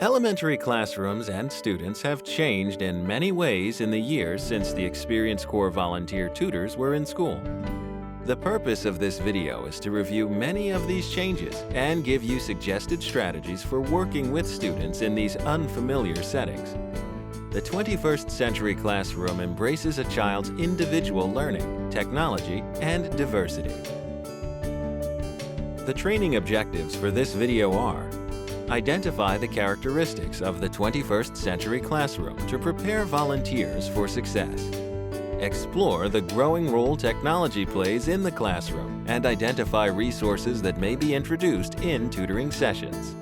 Elementary classrooms and students have changed in many ways in the years since the Experience Corps volunteer tutors were in school. The purpose of this video is to review many of these changes and give you suggested strategies for working with students in these unfamiliar settings. The 21st century classroom embraces a child's individual learning, technology, and diversity. The training objectives for this video are: identify the characteristics of the 21st century classroom to prepare volunteers for success. Explore the growing role technology plays in the classroom and identify resources that may be introduced in tutoring sessions.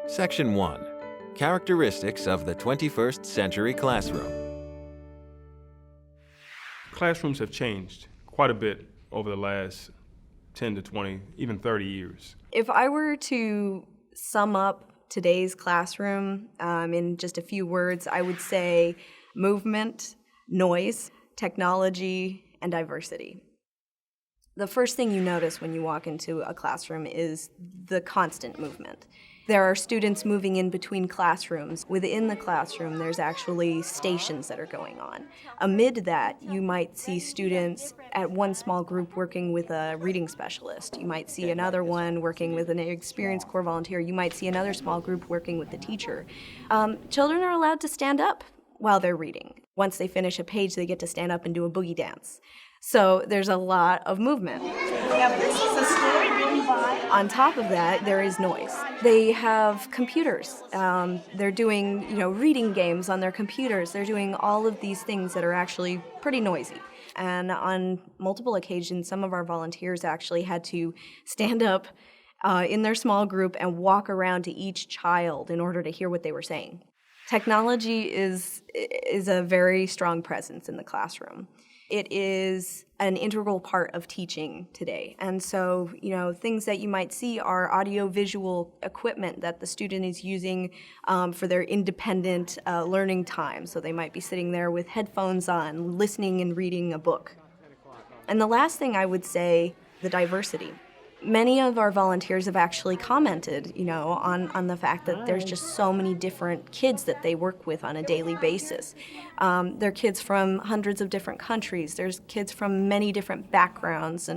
Section 1. Characteristics of the 21st century classroom. Classrooms have changed quite a bit over the last 10 to 20, even 30 years. If I were to sum up today's classroom in just a few words, I would say movement, noise, technology, and diversity. The first thing you notice when you walk into a classroom is the constant movement. There are students moving in between classrooms. Within the classroom, there's actually stations that are going on. Amid that, you might see students at one small group working with a reading specialist. You might see another one working with an Experience Corps volunteer. You might see another small group working with the teacher. Children are allowed to stand up while they're reading. Once they finish a page, they get to stand up and do a boogie dance. So there's a lot of movement. Now, this is a story written by... On top of that, there is noise. They have computers. They're doing, reading games on their computers. They're doing all of these things that are actually pretty noisy. And on multiple occasions, some of our volunteers actually had to stand up in their small group and walk around to each child in order to hear what they were saying. Technology is a very strong presence in the classroom. It is an integral part of teaching today. And so, things that you might see are audio-visual equipment that the student is using for their independent learning time. So they might be sitting there with headphones on, listening and reading a book. And the last thing I would say, the diversity. Many of our volunteers have actually commented, on the fact that there's just so many different kids that they work with on a daily basis. They're kids from hundreds of different countries. There's kids from many different backgrounds.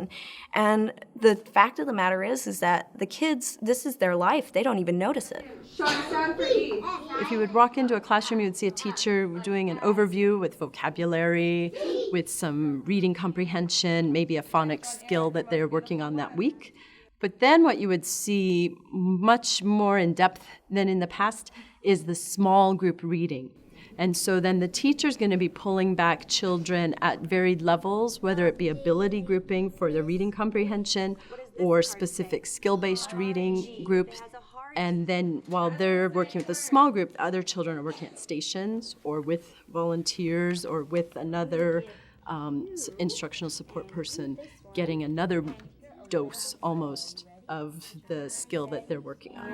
And the fact of the matter is that the kids, this is their life. They don't even notice it. If you would walk into a classroom, you would see a teacher doing an overview with vocabulary, with some reading comprehension, maybe a phonics skill that they're working on that week. But then what you would see much more in depth than in the past is the small group reading. And so then the teacher's going to be pulling back children at varied levels, whether it be ability grouping for the reading comprehension or specific skill-based reading groups. And then while they're working with a small group, other children are working at stations or with volunteers or with another instructional support person getting another dose almost of the skill that they're working on.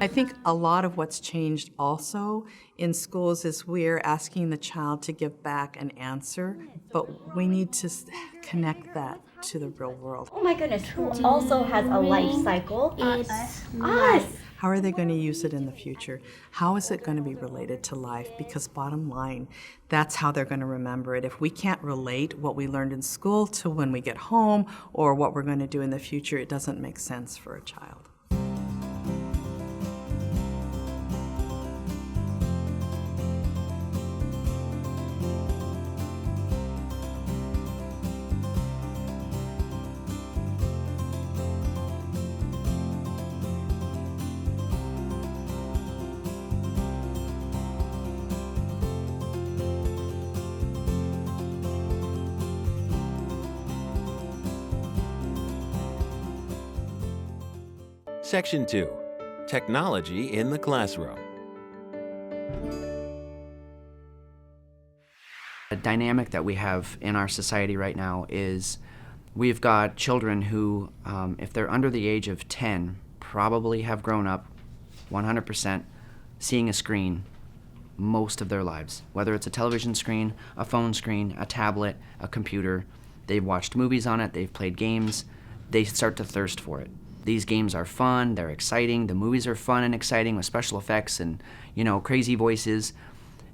I think a lot of what's changed also in schools is we're asking the child to give back an answer, but we need to connect that to the real world. Oh my goodness, who also has a life cycle? Us! How are they going to use it in the future? How is it going to be related to life? Because bottom line, that's how they're going to remember it. If we can't relate what we learned in school to when we get home or what we're going to do in the future, it doesn't make sense for a child. Section 2. Technology in the classroom. The dynamic that we have in our society right now is we've got children who, if they're under the age of 10, probably have grown up 100% seeing a screen most of their lives. Whether it's a television screen, a phone screen, a tablet, a computer, they've watched movies on it, they've played games, they start to thirst for it. these games are fun, they're exciting, the movies are fun and exciting with special effects and, crazy voices.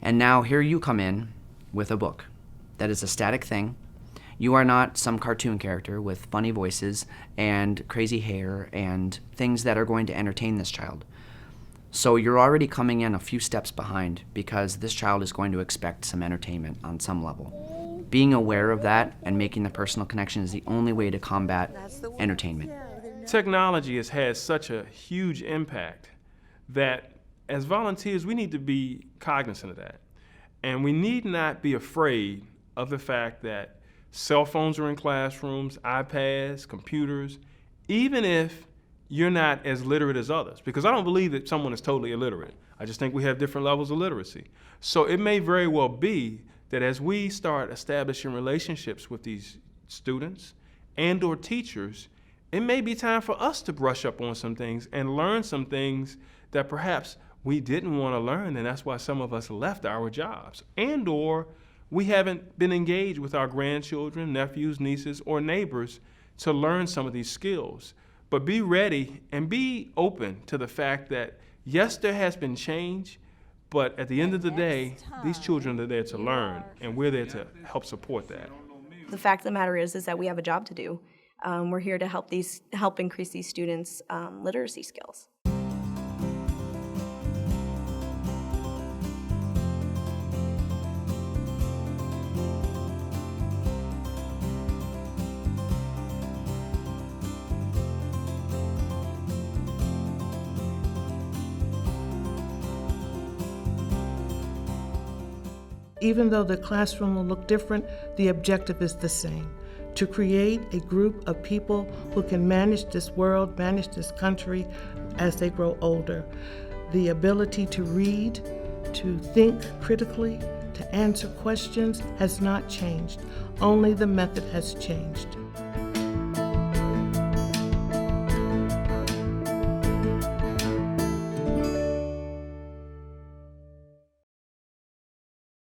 And now here you come in with a book that is a static thing. You are not some cartoon character with funny voices and crazy hair and things that are going to entertain this child. So you're already coming in a few steps behind because this child is going to expect some entertainment on some level. Being aware of that and making the personal connection is the only way to combat entertainment. Technology has had such a huge impact that as volunteers, we need to be cognizant of that. And we need not be afraid of the fact that cell phones are in classrooms, iPads, computers, even if you're not as literate as others. Because I don't believe that someone is totally illiterate. I just think we have different levels of literacy. So it may very well be that as we start establishing relationships with these students and or teachers, it may be time for us to brush up on some things and learn some things that perhaps we didn't want to learn, and that's why some of us left our jobs. And or we haven't been engaged with our grandchildren, nephews, nieces, or neighbors to learn some of these skills. But be ready and be open to the fact that, yes, there has been change, but at the end of the day, these children are there to learn, and we're there to help support that. The fact of the matter is that we have a job to do. We're here to help increase these students' literacy skills. Even though the classroom will look different, the objective is the same: to create a group of people who can manage this world, manage this country as they grow older. The ability to read, to think critically, to answer questions has not changed. Only the method has changed.